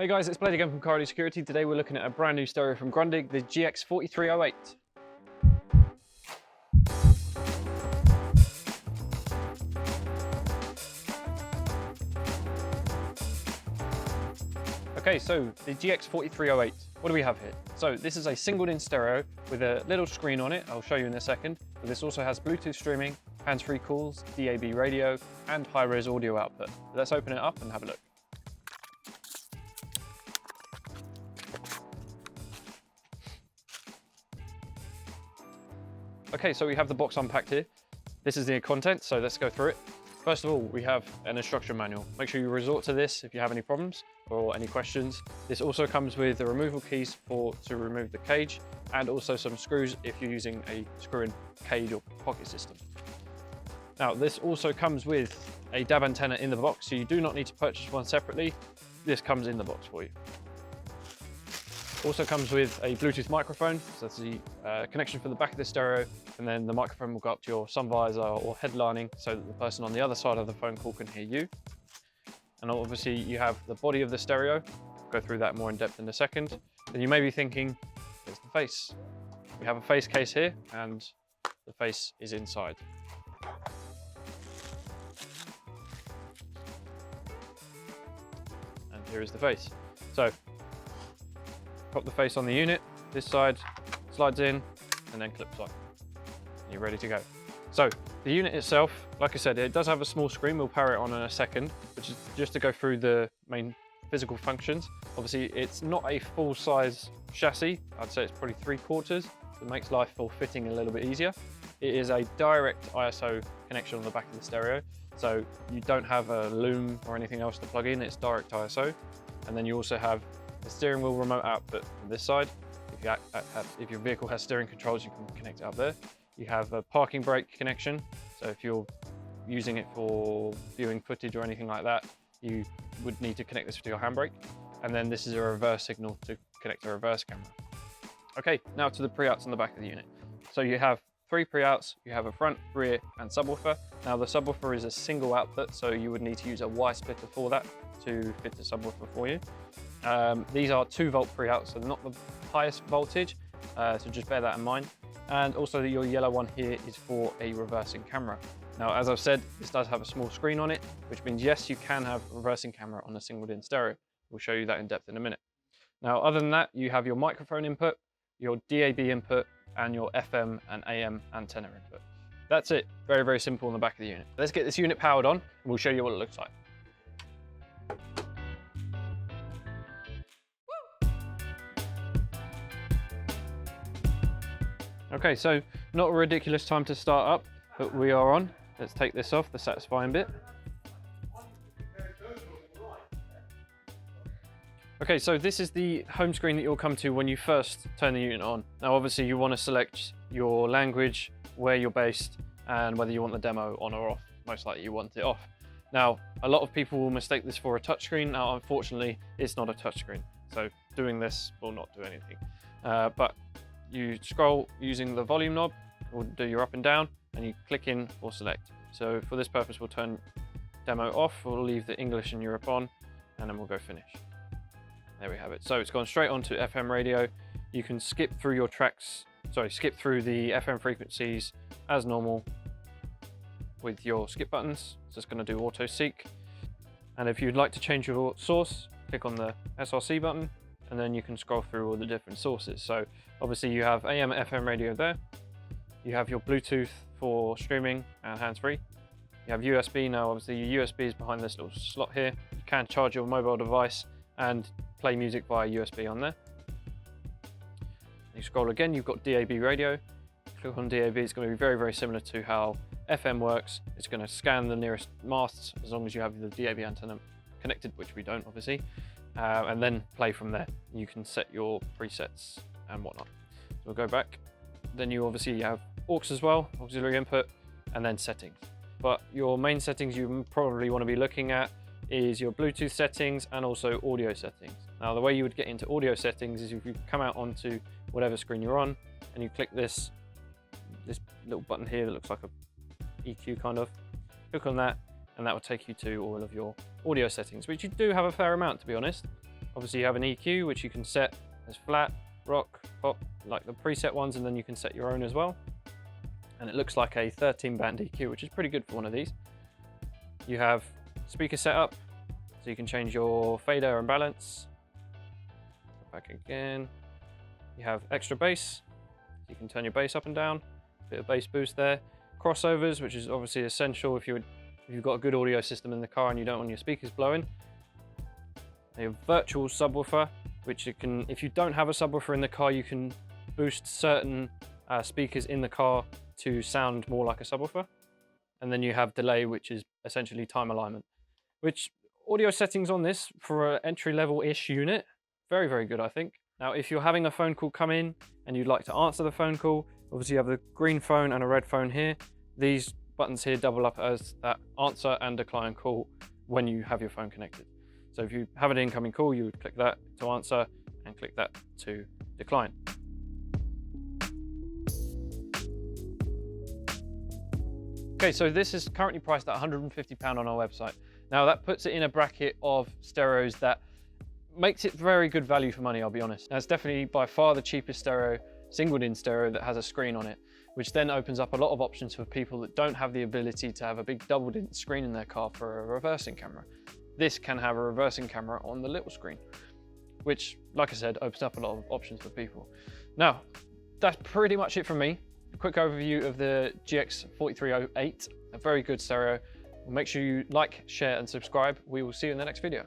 Hey guys, it's Blade again from Grundig Security. Today we're looking at a brand new stereo from Grundig, the GX-4308. Okay, so the GX-4308, what do we have here? So this is a singled-in stereo with a little screen on it. I'll show you in a second. But this also has Bluetooth streaming, hands-free calls, DAB radio, and high-res audio output. So let's open it up and have a look. Okay, so we have the box unpacked here. This is the content, so let's go through it. First of all, we have an instruction manual. Make sure you resort to this if you have any problems or any questions. This also comes with the removal keys to remove the cage, and also some screws if you're using a screw-in cage or pocket system. Now, this also comes with a DAB antenna in the box, so you do not need to purchase one separately. This comes in the box for you. Also comes with a Bluetooth microphone, so that's the connection for the back of the stereo, and then the microphone will go up to your sun visor or headlining so that the person on the other side of the phone call can hear you. And obviously you have the body of the stereo. I'll go through that more in depth in a second. Then you may be thinking, here's the face. We have a face case here, and the face is inside. And here is the face. So, pop the face on the unit, this side slides in and then clips on. You're ready to go. So the unit itself, like I said, it does have a small screen. We'll power it on in a second, which is just to go through the main physical functions. Obviously, it's not a full size chassis. I'd say it's probably 3/4. So it makes life for fitting a little bit easier. It is a direct ISO connection on the back of the stereo. So you don't have a loom or anything else to plug in. It's direct ISO. And then you also have the steering wheel remote output from this side. If your vehicle has steering controls, you can connect it up there. You have a parking brake connection. So if you're using it for viewing footage or anything like that, you would need to connect this to your handbrake. And then this is a reverse signal to connect a reverse camera. Okay, now to the pre-outs on the back of the unit. So you have 3 pre-outs. You have a front, rear, and subwoofer. Now the subwoofer is a single output, so you would need to use a Y splitter for that to fit the subwoofer for you. These are 2-volt pre-outs, so not the highest voltage, so just bear that in mind. And also your yellow one here is for a reversing camera. Now, as I've said, this does have a small screen on it, which means yes, you can have a reversing camera on a singled-in stereo. We'll show you that in depth in a minute. Now, other than that, you have your microphone input, your DAB input, and your FM and AM antenna input. That's it. Very, very simple on the back of the unit. Let's get this unit powered on, and we'll show you what it looks like. Okay, so not a ridiculous time to start up, but we are on. Let's take this off, the satisfying bit. Okay, so this is the home screen that you'll come to when you first turn the unit on. Now, obviously you want to select your language, where you're based, and whether you want the demo on or off. Most likely you want it off. Now, a lot of people will mistake this for a touchscreen. Now, unfortunately, it's not a touchscreen. So doing this will not do anything. But you scroll using the volume knob, or do your up and down, and you click in or select. So for this purpose, we'll turn demo off, we'll leave the English and Europe on, and then we'll go finish. There we have it. So it's gone straight onto FM radio. You can skip through your tracks, skip through the FM frequencies as normal with your skip buttons. So it's going to do auto seek. And if you'd like to change your source, click on the SRC button, and then you can scroll through all the different sources. So obviously you have AM, FM radio there. You have your Bluetooth for streaming and hands-free. You have USB. Now obviously your USB is behind this little slot here. You can charge your mobile device and play music via USB on there. You scroll again, you've got DAB radio. Click on DAB, it's going to be very, very similar to how FM works. It's going to scan the nearest masts as long as you have the DAB antenna connected, which we don't obviously. And then play from there. You can set your presets and whatnot. So we'll go back. Then you obviously have aux as well, auxiliary input, and then settings. But your main settings you probably want to be looking at is your Bluetooth settings and also audio settings. Now the way you would get into audio settings is if you come out onto whatever screen you're on and you click this little button here that looks like a EQ kind of, click on that, and that will take you to all of your audio settings, which you do have a fair amount, to be honest. Obviously you have an EQ, which you can set as flat, rock, pop, like the preset ones, and then you can set your own as well. And it looks like a 13-band EQ, which is pretty good for one of these. You have speaker setup, so you can change your fader and balance. Back again. You have extra bass, so you can turn your bass up and down. Bit of bass boost there. Crossovers, which is obviously essential if you've got a good audio system in the car and you don't want your speakers blowing. A virtual subwoofer, which you can, if you don't have a subwoofer in the car, you can boost certain speakers in the car to sound more like a subwoofer. And then you have delay, which is essentially time alignment, which audio settings on this for an entry-level-ish unit, very, very good, I think. Now, if you're having a phone call come in and you'd like to answer the phone call, obviously you have the green phone and a red phone here. These buttons here double up as that answer and decline call when you have your phone connected. So if you have an incoming call, you would click that to answer and click that to decline. Okay, so this is currently priced at £150 on our website. Now that puts it in a bracket of stereos that makes it very good value for money, I'll be honest. Now it's definitely by far the cheapest stereo, single-in stereo that has a screen on it, which then opens up a lot of options for people that don't have the ability to have a big double-din screen in their car for a reversing camera. This can have a reversing camera on the little screen, which, like I said, opens up a lot of options for people. Now, that's pretty much it from me. A quick overview of the GX-4308, a very good stereo. Make sure you like, share, and subscribe. We will see you in the next video.